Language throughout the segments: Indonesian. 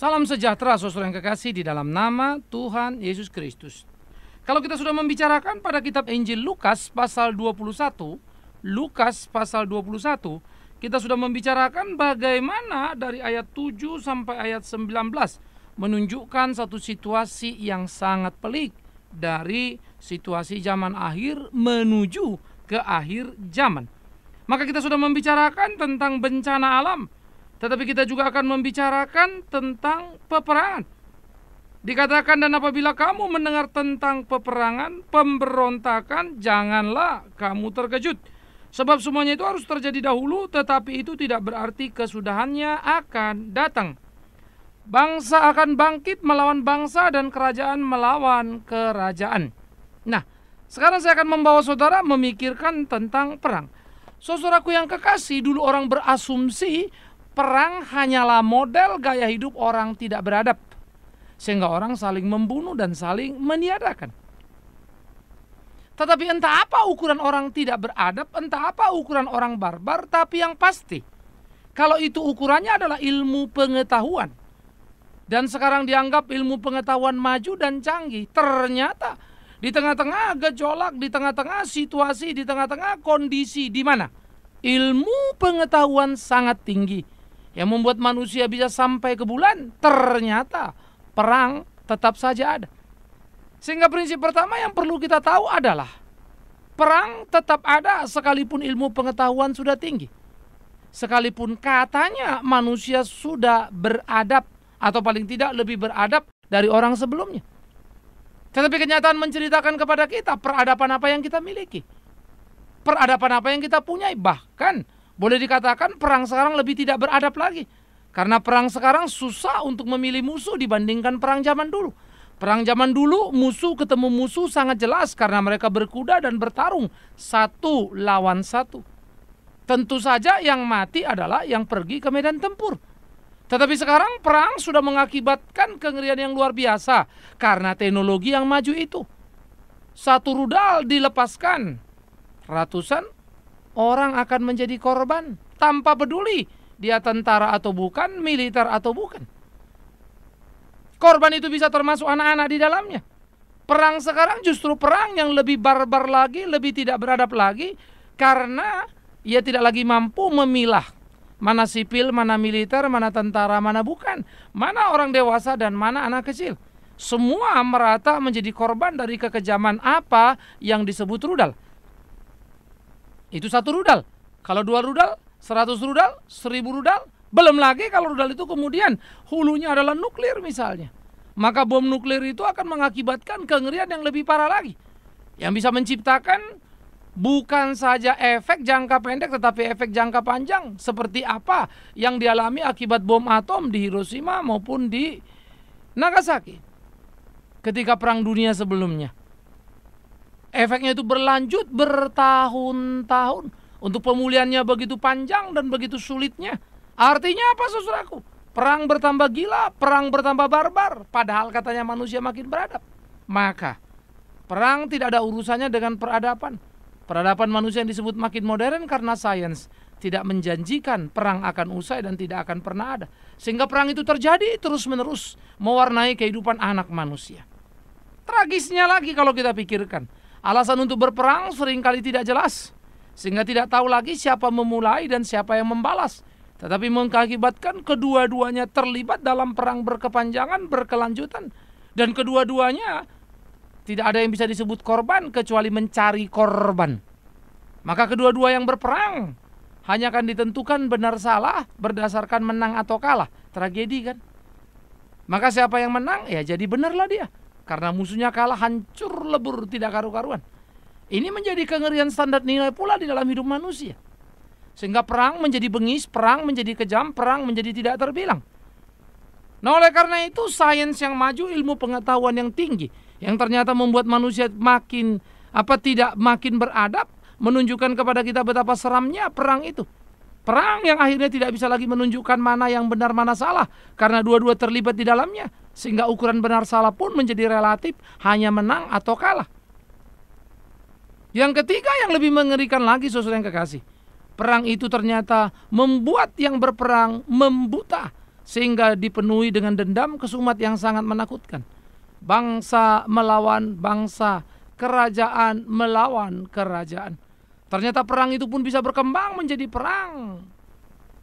Salam sejahtera saudara yang kekasih di dalam nama Tuhan Yesus Kristus. Kalau kita sudah membicarakan pada kitab Injil Lukas pasal 21, kita sudah membicarakan bagaimana dari ayat 7 sampai ayat 19 menunjukkan satu situasi yang sangat pelik dari situasi zaman akhir menuju ke akhir zaman. Maka kita sudah membicarakan tentang bencana alam, tetapi kita juga akan membicarakan tentang peperangan. Dikatakan, dan apabila kamu mendengar tentang peperangan, pemberontakan, janganlah kamu terkejut. Sebab semuanya itu harus terjadi dahulu, tetapi itu tidak berarti kesudahannya akan datang. Bangsa akan bangkit melawan bangsa dan kerajaan melawan kerajaan. Nah, sekarang saya akan membawa saudara memikirkan tentang perang. Saudaraku yang kekasih, dulu orang berasumsi perang hanyalah model gaya hidup orang tidak beradab, sehingga orang saling membunuh dan saling meniadakan. Tetapi entah apa ukuran orang tidak beradab, entah apa ukuran orang barbar, tapi yang pasti, kalau itu ukurannya adalah ilmu pengetahuan, dan sekarang dianggap ilmu pengetahuan maju dan canggih, ternyata di tengah-tengah gejolak, di tengah-tengah situasi, di tengah-tengah kondisi di mana ilmu pengetahuan sangat tinggi, yang membuat manusia bisa sampai ke bulan, ternyata perang tetap saja ada. Sehingga prinsip pertama yang perlu kita tahu adalah perang tetap ada sekalipun ilmu pengetahuan sudah tinggi. Sekalipun katanya manusia sudah beradab, atau paling tidak lebih beradab dari orang sebelumnya. Tetapi kenyataan menceritakan kepada kita peradaban apa yang kita miliki, peradaban apa yang kita punyai. Bahkan boleh dikatakan perang sekarang lebih tidak beradab lagi. Karena perang sekarang susah untuk memilih musuh dibandingkan perang zaman dulu. Perang zaman dulu musuh ketemu musuh sangat jelas karena mereka berkuda dan bertarung satu lawan satu. Tentu saja yang mati adalah yang pergi ke medan tempur. Tetapi sekarang perang sudah mengakibatkan kengerian yang luar biasa karena teknologi yang maju itu. Satu rudal dilepaskan, ratusan orang akan menjadi korban tanpa peduli dia tentara atau bukan, militer atau bukan. Korban itu bisa termasuk anak-anak di dalamnya. Perang sekarang justru perang yang lebih barbar lagi, lebih tidak beradab lagi, karena ia tidak lagi mampu memilah mana sipil, mana militer, mana tentara, mana bukan, mana orang dewasa dan mana anak kecil. Semua merata menjadi korban dari kekejaman apa yang disebut rudal. Itu satu rudal. Kalau 2 rudal, 100 rudal, 1000 rudal. Belum lagi kalau rudal itu kemudian hulunya adalah nuklir misalnya. Maka bom nuklir itu akan mengakibatkan kengerian yang lebih parah lagi, yang bisa menciptakan bukan saja efek jangka pendek tetapi efek jangka panjang, seperti apa yang dialami akibat bom atom di Hiroshima maupun di Nagasaki ketika Perang Dunia sebelumnya. Efeknya itu berlanjut bertahun-tahun. Untuk pemulihannya begitu panjang dan begitu sulitnya. Artinya apa saudaraku? Perang bertambah gila, perang bertambah barbar, padahal katanya manusia makin beradab. Maka perang tidak ada urusannya dengan peradaban. Peradaban manusia yang disebut makin modern karena sains tidak menjanjikan perang akan usai dan tidak akan pernah ada. Sehingga perang itu terjadi terus-menerus mewarnai kehidupan anak manusia. Tragisnya lagi kalau kita pikirkan, alasan untuk berperang seringkali tidak jelas, sehingga tidak tahu lagi siapa memulai dan siapa yang membalas. Tetapi mengakibatkan kedua-duanya terlibat dalam perang berkepanjangan, berkelanjutan. Dan kedua-duanya tidak ada yang bisa disebut korban kecuali mencari korban. Maka kedua-dua yang berperang hanya akan ditentukan benar salah berdasarkan menang atau kalah. Tragedi kan? Maka siapa yang menang, ya jadi benarlah dia. Karena musuhnya kalah, hancur lebur, tidak karu-karuan. Ini menjadi kengerian standar nilai pula di dalam hidup manusia. Sehingga perang menjadi bengis, perang menjadi kejam, perang menjadi tidak terbilang. Nah, oleh karena itu sains yang maju, ilmu pengetahuan yang tinggi, yang ternyata membuat manusia makin tidak makin beradab, menunjukkan kepada kita betapa seramnya perang itu. Perang yang akhirnya tidak bisa lagi menunjukkan mana yang benar mana salah, karena dua-dua terlibat di dalamnya, sehingga ukuran benar salah pun menjadi relatif, hanya menang atau kalah. Yang ketiga yang lebih mengerikan lagi saudara yang kekasih, perang itu ternyata membuat yang berperang membuta, sehingga dipenuhi dengan dendam kesumat yang sangat menakutkan. Bangsa melawan bangsa, kerajaan melawan kerajaan. Ternyata perang itu pun bisa berkembang menjadi perang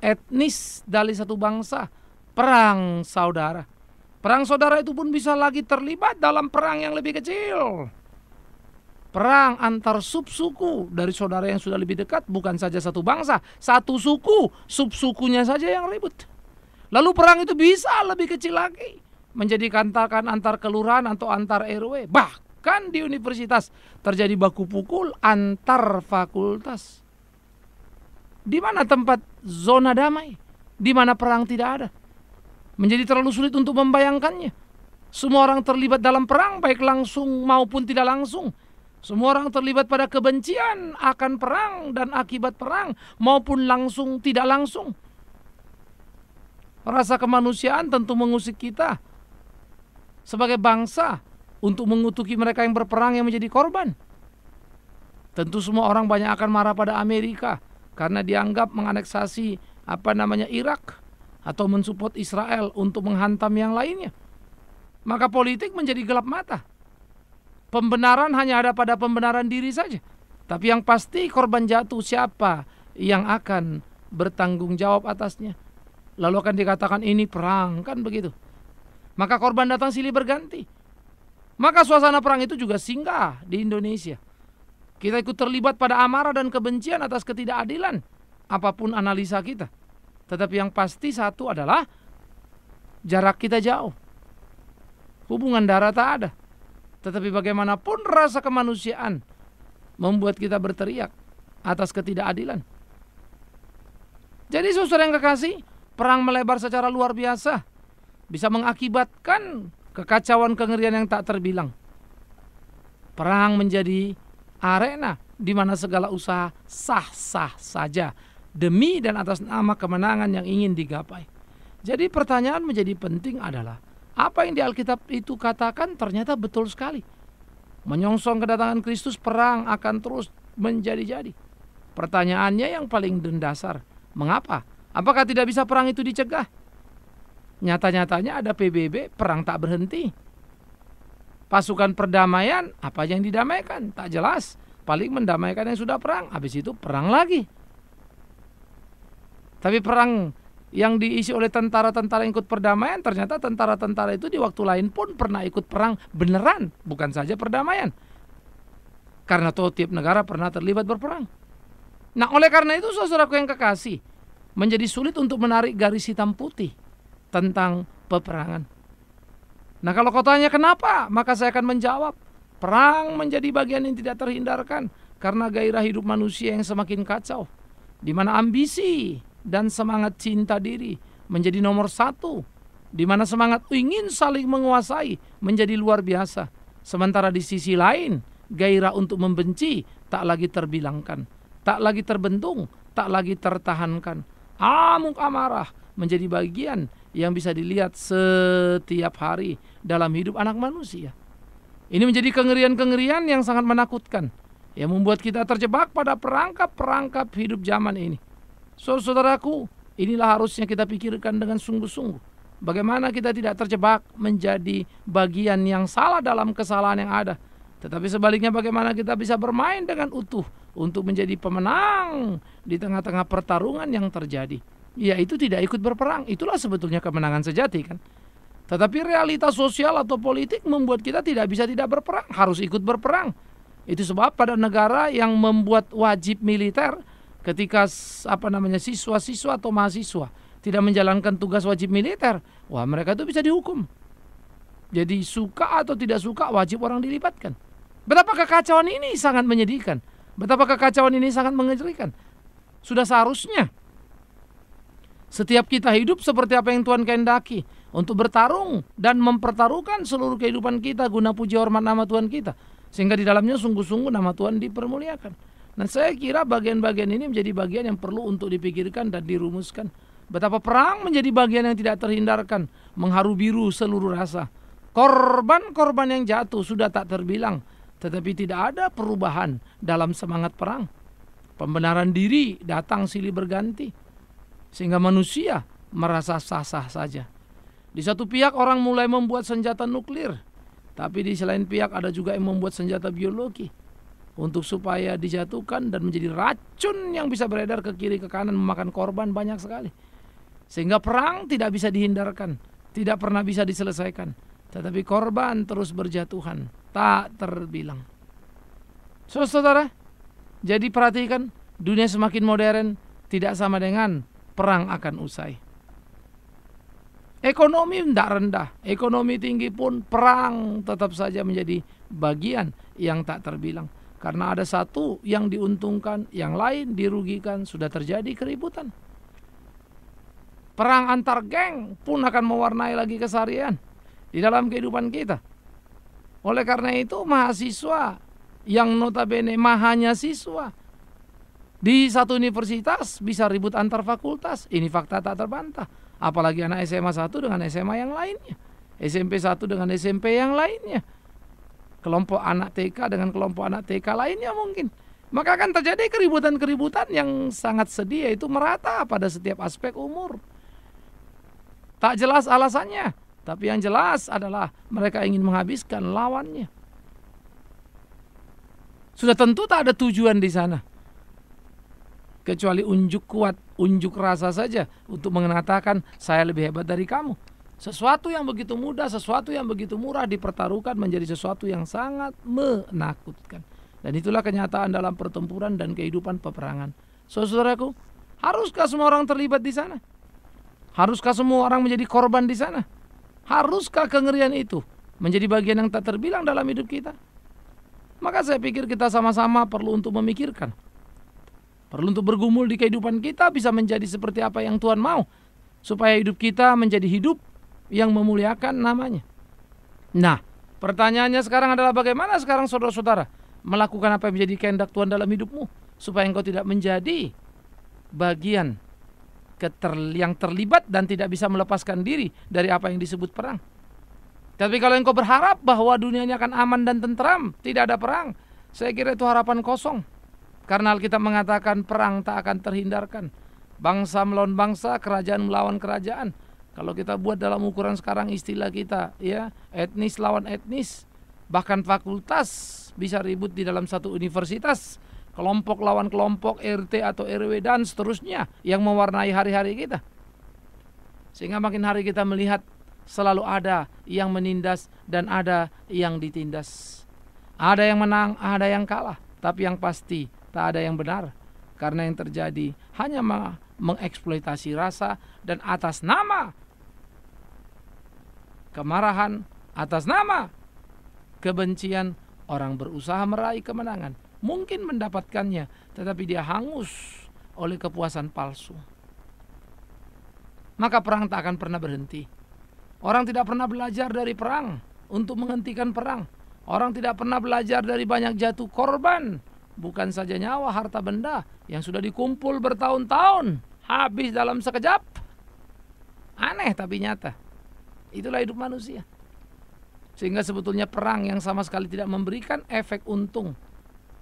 etnis dari satu bangsa, perang saudara. Perang saudara itu pun bisa lagi terlibat dalam perang yang lebih kecil. Perang antar subsuku dari saudara yang sudah lebih dekat, bukan saja satu bangsa, satu suku, subsukunya saja yang ribut. Lalu perang itu bisa lebih kecil lagi, menjadi kantakan antar kelurahan atau antar RW. Bahkan di universitas terjadi baku pukul antar fakultas. Di mana tempat zona damai? Di mana perang tidak ada? Menjadi terlalu sulit untuk membayangkannya. Semua orang terlibat dalam perang, baik langsung maupun tidak langsung. Semua orang terlibat pada kebencian akan perang dan akibat perang, maupun langsung tidak langsung. Rasa kemanusiaan tentu mengusik kita sebagai bangsa untuk mengutuki mereka yang berperang yang menjadi korban. Tentu semua orang banyak akan marah pada Amerika karena dianggap menganeksasi Irak atau mensupport Israel untuk menghantam yang lainnya. Maka politik menjadi gelap mata. Pembenaran hanya ada pada pembenaran diri saja. Tapi yang pasti korban jatuh siapa yang akan bertanggung jawab atasnya. Lalu akan dikatakan ini perang, kan begitu. Maka korban datang silih berganti. Maka suasana perang itu juga singgah di Indonesia. Kita ikut terlibat pada amarah dan kebencian atas ketidakadilan, apapun analisa kita. Tetapi yang pasti satu adalah jarak kita jauh. Hubungan darah tak ada. Tetapi bagaimanapun rasa kemanusiaan membuat kita berteriak atas ketidakadilan. Jadi saudara yang kekasih, perang melebar secara luar biasa. Bisa mengakibatkan kekacauan kengerian yang tak terbilang. Perang menjadi arena di mana segala usaha sah-sah saja demi dan atas nama kemenangan yang ingin digapai. Jadi pertanyaan menjadi penting adalah, apa yang di Alkitab itu katakan ternyata betul sekali. Menyongsong kedatangan Kristus, perang akan terus menjadi-jadi. Pertanyaannya yang paling mendasar, mengapa? Apakah tidak bisa perang itu dicegah? Nyata-nyatanya ada PBB, perang tak berhenti. Pasukan perdamaian, apa yang didamaikan? Tak jelas. Paling mendamaikan yang sudah perang, habis itu perang lagi. Tapi perang yang diisi oleh tentara-tentara yang ikut perdamaian, ternyata tentara-tentara itu di waktu lain pun pernah ikut perang beneran, bukan saja perdamaian. Karena tiap negara pernah terlibat berperang. Nah, oleh karena itu saudaraku yang kekasih, menjadi sulit untuk menarik garis hitam putih tentang peperangan. Nah, kalau kau tanya kenapa, maka saya akan menjawab, perang menjadi bagian yang tidak terhindarkan karena gairah hidup manusia yang semakin kacau, di mana ambisi dan semangat cinta diri menjadi nomor satu, di mana semangat ingin saling menguasai menjadi luar biasa. Sementara di sisi lain, gairah untuk membenci tak lagi terbilangkan, tak lagi terbendung, tak lagi tertahankan. Amuk amarah menjadi bagian yang bisa dilihat setiap hari dalam hidup anak manusia. Ini menjadi kengerian-kengerian yang sangat menakutkan, yang membuat kita terjebak pada perangkap-perangkap hidup zaman ini. Saudaraku, inilah harusnya kita pikirkan dengan sungguh-sungguh. Bagaimana kita tidak terjebak menjadi bagian yang salah dalam kesalahan yang ada. Tetapi sebaliknya bagaimana kita bisa bermain dengan utuh untuk menjadi pemenang di tengah-tengah pertarungan yang terjadi. Yaitu tidak ikut berperang. Itulah sebetulnya kemenangan sejati kan. Tetapi realitas sosial atau politik membuat kita tidak bisa tidak berperang. Harus ikut berperang. Itu sebab pada negara yang membuat wajib militer, ketika siswa-siswa atau mahasiswa tidak menjalankan tugas wajib militer, wah mereka itu bisa dihukum. Jadi suka atau tidak suka wajib orang dilibatkan. Betapa kekacauan ini sangat menyedihkan. Betapa kekacauan ini sangat mengerikan. Sudah seharusnya setiap kita hidup seperti apa yang Tuhan kehendaki, untuk bertarung dan mempertaruhkan seluruh kehidupan kita guna puji hormat nama Tuhan kita, sehingga di dalamnya sungguh-sungguh nama Tuhan dipermuliakan. Dan saya kira bagian-bagian ini menjadi bagian yang perlu untuk dipikirkan dan dirumuskan. Betapa perang menjadi bagian yang tidak terhindarkan, mengharu biru seluruh rasa. Korban-korban yang jatuh sudah tak terbilang, tetapi tidak ada perubahan dalam semangat perang. Pembenaran diri datang silih berganti, sehingga manusia merasa sah-sah saja. Di satu pihak orang mulai membuat senjata nuklir, tapi di selain pihak ada juga yang membuat senjata biologi untuk supaya dijatuhkan dan menjadi racun yang bisa beredar ke kiri ke kanan, memakan korban banyak sekali. Sehingga perang tidak bisa dihindarkan, tidak pernah bisa diselesaikan, tetapi korban terus berjatuhan, tak terbilang. Saudara, jadi perhatikan, dunia semakin modern tidak sama dengan perang akan usai. Ekonomi tidak rendah, ekonomi tinggi pun perang tetap saja menjadi bagian yang tak terbilang. Karena ada satu yang diuntungkan, yang lain dirugikan, sudah terjadi keributan. Perang antar geng pun akan mewarnai lagi keseharian di dalam kehidupan kita. Oleh karena itu mahasiswa yang notabene mahanya siswa di satu universitas bisa ribut antar fakultas. Ini fakta tak terbantah. Apalagi anak SMA 1 dengan SMA yang lainnya, SMP 1 dengan SMP yang lainnya, kelompok anak TK dengan kelompok anak TK lainnya mungkin. Maka akan terjadi keributan-keributan yang sangat sedih, yaitu merata pada setiap aspek umur. Tak jelas alasannya, tapi yang jelas adalah mereka ingin menghabiskan lawannya. Sudah tentu tak ada tujuan di sana, kecuali unjuk kuat, unjuk rasa saja untuk mengatakan saya lebih hebat dari kamu. Sesuatu yang begitu mudah, sesuatu yang begitu murah dipertaruhkan menjadi sesuatu yang sangat menakutkan. Dan itulah kenyataan dalam pertempuran dan kehidupan peperangan. Saudaraku, haruskah semua orang terlibat di sana? Haruskah semua orang menjadi korban di sana? Haruskah kengerian itu menjadi bagian yang tak terbilang dalam hidup kita? Maka saya pikir kita sama-sama perlu untuk memikirkan, perlu untuk bergumul di kehidupan kita bisa menjadi seperti apa yang Tuhan mau, supaya hidup kita menjadi hidup yang memuliakan namanya. Nah, pertanyaannya sekarang adalah bagaimana sekarang saudara-saudara melakukan apa yang menjadi kehendak Tuhan dalam hidupmu, supaya engkau tidak menjadi bagian yang terlibat dan tidak bisa melepaskan diri dari apa yang disebut perang. Tapi kalau engkau berharap bahwa dunia ini akan aman dan tentram, tidak ada perang, saya kira itu harapan kosong. Karena Alkitab mengatakan perang tak akan terhindarkan. Bangsa melawan bangsa, kerajaan melawan kerajaan. Kalau kita buat dalam ukuran sekarang istilah kita, ya, etnis lawan etnis, bahkan fakultas bisa ribut di dalam satu universitas, kelompok lawan kelompok, RT atau RW dan seterusnya yang mewarnai hari-hari kita. Sehingga makin hari kita melihat selalu ada yang menindas dan ada yang ditindas. Ada yang menang, ada yang kalah, tapi yang pasti tak ada yang benar, karena yang terjadi hanya mengeksploitasi rasa dan atas nama kemarahan, atas nama kebencian, orang berusaha meraih kemenangan. Mungkin mendapatkannya, tetapi dia hangus oleh kepuasan palsu. Maka perang tak akan pernah berhenti. Orang tidak pernah belajar dari perang untuk menghentikan perang. Orang tidak pernah belajar dari banyak jatuh korban, bukan saja nyawa, harta benda yang sudah dikumpul bertahun-tahun, habis dalam sekejap. Aneh tapi nyata. Itulah hidup manusia. Sehingga sebetulnya perang yang sama sekali tidak memberikan efek untung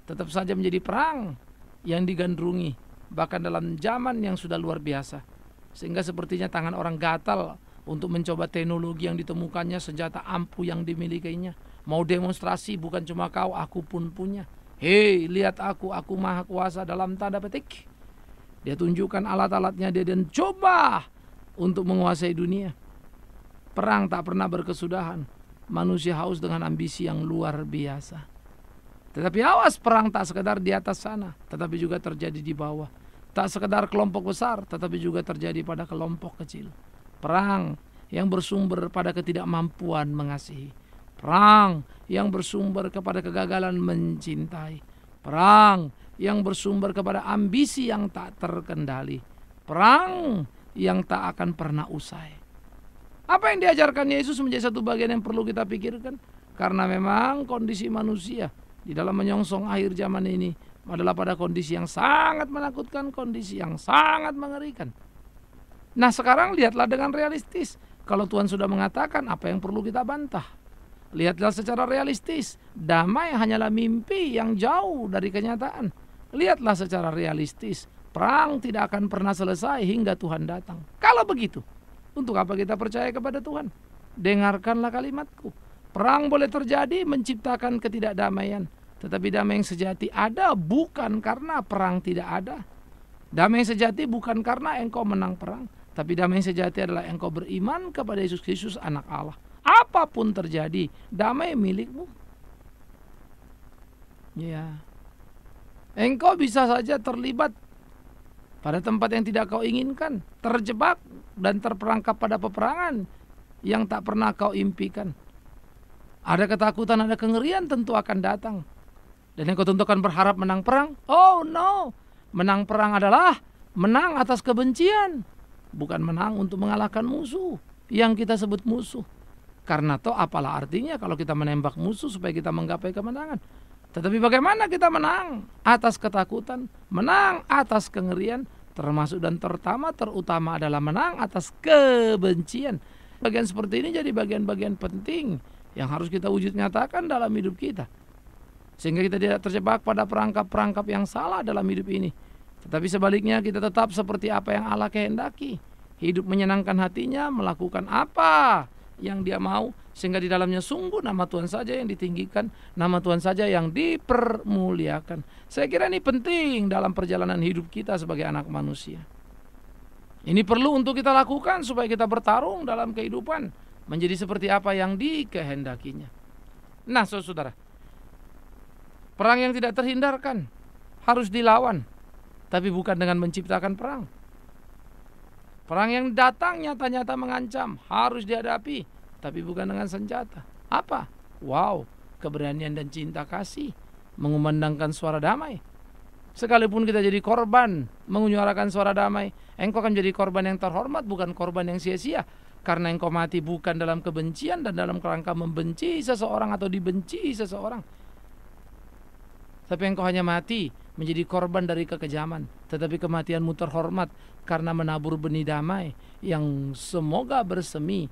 tetap saja menjadi perang yang digandrungi, bahkan dalam zaman yang sudah luar biasa. Sehingga sepertinya tangan orang gatal untuk mencoba teknologi yang ditemukannya, senjata ampuh yang dimilikinya. Mau demonstrasi, bukan cuma kau, aku pun punya. Hei, lihat aku maha kuasa dalam tanda petik. Dia tunjukkan alat-alatnya dia dan coba untuk menguasai dunia. Perang tak pernah berkesudahan. Manusia haus dengan ambisi yang luar biasa. Tetapi awas, perang tak sekedar di atas sana, tetapi juga terjadi di bawah. Tak sekedar kelompok besar, tetapi juga terjadi pada kelompok kecil. Perang yang bersumber pada ketidakmampuan mengasihi. Perang yang bersumber kepada kegagalan mencintai. Perang yang bersumber kepada ambisi yang tak terkendali. Perang yang tak akan pernah usai. Apa yang diajarkan Yesus menjadi satu bagian yang perlu kita pikirkan. Karena memang kondisi manusia di dalam menyongsong akhir zaman ini adalah pada kondisi yang sangat menakutkan, kondisi yang sangat mengerikan. Nah, sekarang lihatlah dengan realistis. Kalau Tuhan sudah mengatakan, apa yang perlu kita bantah? Lihatlah secara realistis. Damai hanyalah mimpi yang jauh dari kenyataan. Lihatlah secara realistis. perang tidak akan pernah selesai hingga Tuhan datang. Kalau begitu, untuk apa kita percaya kepada Tuhan? Dengarkanlah kalimatku. Perang boleh terjadi menciptakan ketidakdamaian, tetapi damai yang sejati ada bukan karena perang tidak ada. Damai yang sejati bukan karena engkau menang perang, tapi damai yang sejati adalah engkau beriman kepada Yesus Kristus anak Allah. Apapun terjadi, damai milikmu. Ya. Engkau bisa saja terlibat pada tempat yang tidak kau inginkan, terjebak dan terperangkap pada peperangan yang tak pernah kau impikan. Ada ketakutan, ada kengerian tentu akan datang. Dan engkau tentu akan berharap menang perang. Oh no, menang perang adalah menang atas kebencian, bukan menang untuk mengalahkan musuh yang kita sebut musuh. Karena toh apalah artinya kalau kita menembak musuh supaya kita menggapai kemenangan. Tetapi bagaimana kita menang atas ketakutan, menang atas kengerian, termasuk dan terutama adalah menang atas kebencian. Bagian seperti ini jadi bagian-bagian penting yang harus kita wujud nyatakan dalam hidup kita, sehingga kita tidak terjebak pada perangkap-perangkap yang salah dalam hidup ini. Tetapi sebaliknya kita tetap seperti apa yang Allah kehendaki, hidup menyenangkan hatinya, melakukan apa yang Dia mau, sehingga di dalamnya sungguh nama Tuhan saja yang ditinggikan, nama Tuhan saja yang dipermuliakan. Saya kira ini penting dalam perjalanan hidup kita sebagai anak manusia. Ini perlu untuk kita lakukan supaya kita bertarung dalam kehidupan menjadi seperti apa yang dikehendakinya. Nah, saudara, perang yang tidak terhindarkan harus dilawan, tapi bukan dengan menciptakan perang. Perang yang datang nyata-nyata mengancam harus dihadapi, tapi bukan dengan senjata. Apa? Wow, keberanian dan cinta kasih mengumandangkan suara damai. Sekalipun kita jadi korban menyuarakan suara damai, engkau akan menjadi korban yang terhormat, bukan korban yang sia-sia. Karena engkau mati bukan dalam kebencian dan dalam kerangka membenci seseorang atau dibenci seseorang, tapi engkau hanya mati menjadi korban dari kekejaman. Tetapi kematianmu terhormat karena menabur benih damai yang semoga bersemi.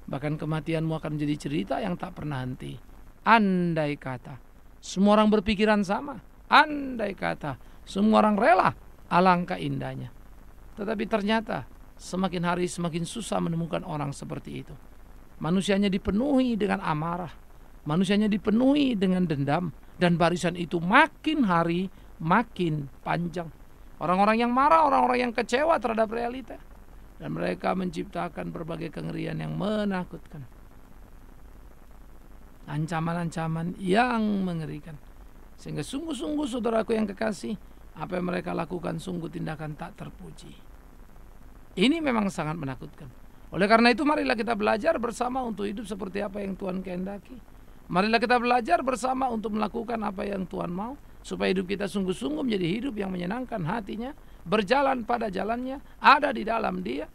Bahkan kematianmu akan menjadi cerita yang tak pernah henti. Andai kata semua orang berpikiran sama, andai kata semua orang rela, alangkah indahnya. Tetapi ternyata semakin hari semakin susah menemukan orang seperti itu. Manusianya dipenuhi dengan amarah, manusianya dipenuhi dengan dendam, dan barisan itu makin hari makin panjang. Orang-orang yang marah, orang-orang yang kecewa terhadap realita, dan mereka menciptakan berbagai kengerian yang menakutkan, ancaman-ancaman yang mengerikan. Sehingga sungguh-sungguh saudaraku yang kekasih, apa yang mereka lakukan sungguh tindakan tak terpuji. Ini memang sangat menakutkan. Oleh karena itu marilah kita belajar bersama untuk hidup seperti apa yang Tuhan kehendaki. Marilah kita belajar bersama untuk melakukan apa yang Tuhan mau, supaya hidup kita sungguh-sungguh menjadi hidup yang menyenangkan hatinya, berjalan pada jalannya, ada di dalam Dia.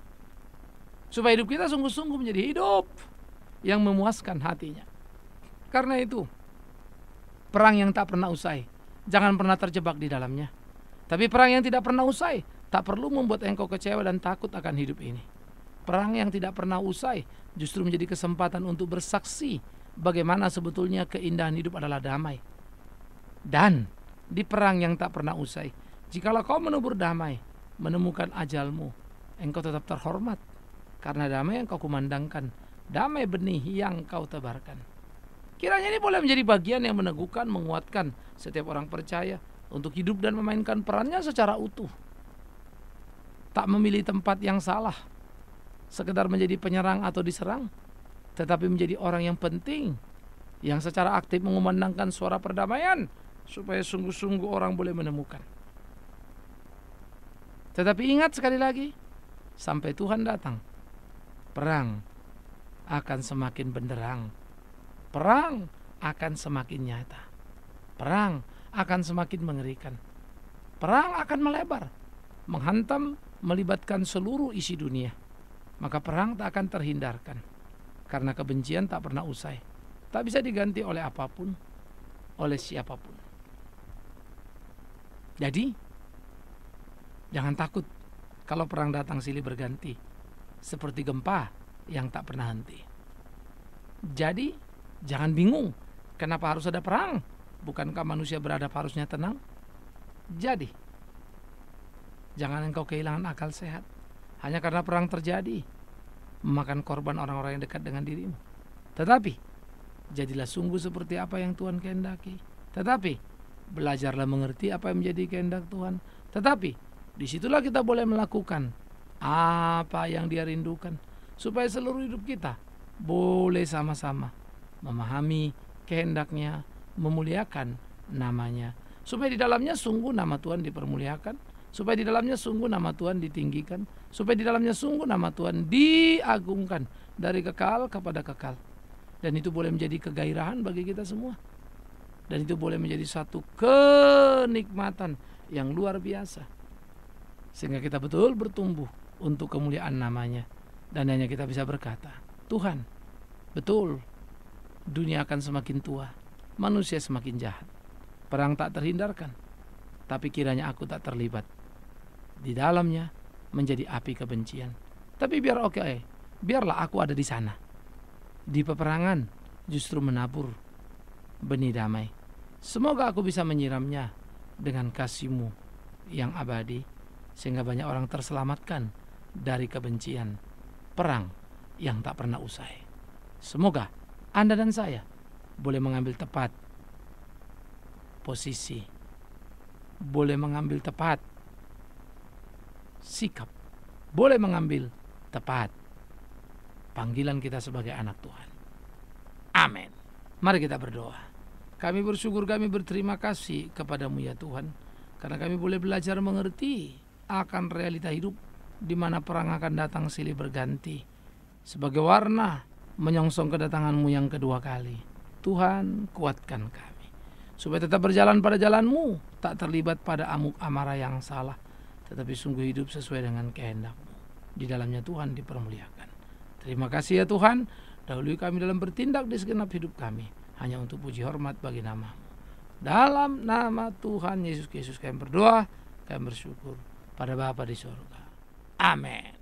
Supaya hidup kita sungguh-sungguh menjadi hidup yang memuaskan hatinya. Karena itu, perang yang tak pernah usai, jangan pernah terjebak di dalamnya. Tapi perang yang tidak pernah usai tak perlu membuat engkau kecewa dan takut akan hidup ini. Perang yang tidak pernah usai justru menjadi kesempatan untuk bersaksi bagaimana sebetulnya keindahan hidup adalah damai. Dan di perang yang tak pernah usai, jikalau kau menubur damai, menemukan ajalmu, engkau tetap terhormat, karena damai yang kau kumandangkan, damai benih yang kau tebarkan. Kiranya ini boleh menjadi bagian yang meneguhkan, menguatkan setiap orang percaya untuk hidup dan memainkan perannya secara utuh. Tak memilih tempat yang salah, sekedar menjadi penyerang atau diserang, tetapi menjadi orang yang penting, yang secara aktif mengumandangkan suara perdamaian, supaya sungguh-sungguh orang boleh menemukan. Tetapi ingat sekali lagi, sampai Tuhan datang, perang akan semakin benderang, perang akan semakin nyata, perang akan semakin mengerikan, perang akan melebar, menghantam, melibatkan seluruh isi dunia. Maka perang tak akan terhindarkan, karena kebencian tak pernah usai, tak bisa diganti oleh apapun, oleh siapapun. Jadi jangan takut kalau perang datang silih berganti, seperti gempa yang tak pernah henti. Jadi jangan bingung kenapa harus ada perang. Bukankah manusia beradab harusnya tenang? Jadi Jangan engkau kehilangan akal sehat hanya karena perang terjadi, memakan korban orang-orang yang dekat dengan dirimu. Tetapi jadilah sungguh seperti apa yang Tuhan kehendaki. Tetapi belajarlah mengerti apa yang menjadi kehendak Tuhan. Tetapi disitulah kita boleh melakukan apa yang Dia rindukan, supaya seluruh hidup kita boleh sama-sama memahami kehendaknya, memuliakan namanya, supaya di dalamnya sungguh nama Tuhan dipermuliakan, supaya di dalamnya sungguh nama Tuhan ditinggikan, supaya di dalamnya sungguh nama Tuhan diagungkan dari kekal kepada kekal. Dan itu boleh menjadi kegairahan bagi kita semua, dan itu boleh menjadi satu kenikmatan yang luar biasa, sehingga kita betul bertumbuh untuk kemuliaan namanya. Dan hanya kita bisa berkata, Tuhan, betul, dunia akan semakin tua, manusia semakin jahat, perang tak terhindarkan, tapi kiranya aku tak terlibat di dalamnya menjadi api kebencian. Tapi biarlah aku ada di sana, di peperangan, justru menabur benih damai. Semoga aku bisa menyiramnya dengan kasih-Mu yang abadi, sehingga banyak orang terselamatkan dari kebencian, perang yang tak pernah usai. Semoga Anda dan saya boleh mengambil tepat posisi, boleh mengambil tepat sikap, boleh mengambil tepat panggilan kita sebagai anak Tuhan. Amin. Mari kita berdoa. Kami bersyukur, kami berterima kasih kepadamu ya Tuhan, karena kami boleh belajar mengerti akan realita hidup di mana perang akan datang silih berganti sebagai warna menyongsong kedatanganmu yang kedua kali. Tuhan, kuatkan kami supaya tetap berjalan pada jalanmu, tak terlibat pada amuk amarah yang salah, tetapi sungguh hidup sesuai dengan kehendak-Mu. Di dalamnya Tuhan dipermuliakan. Terima kasih ya Tuhan, dahului kami dalam bertindak di segenap hidup kami, hanya untuk puji hormat bagi nama-Mu. Dalam nama Tuhan Yesus Kristus kami berdoa, kami bersyukur pada Bapa di surga. Amin.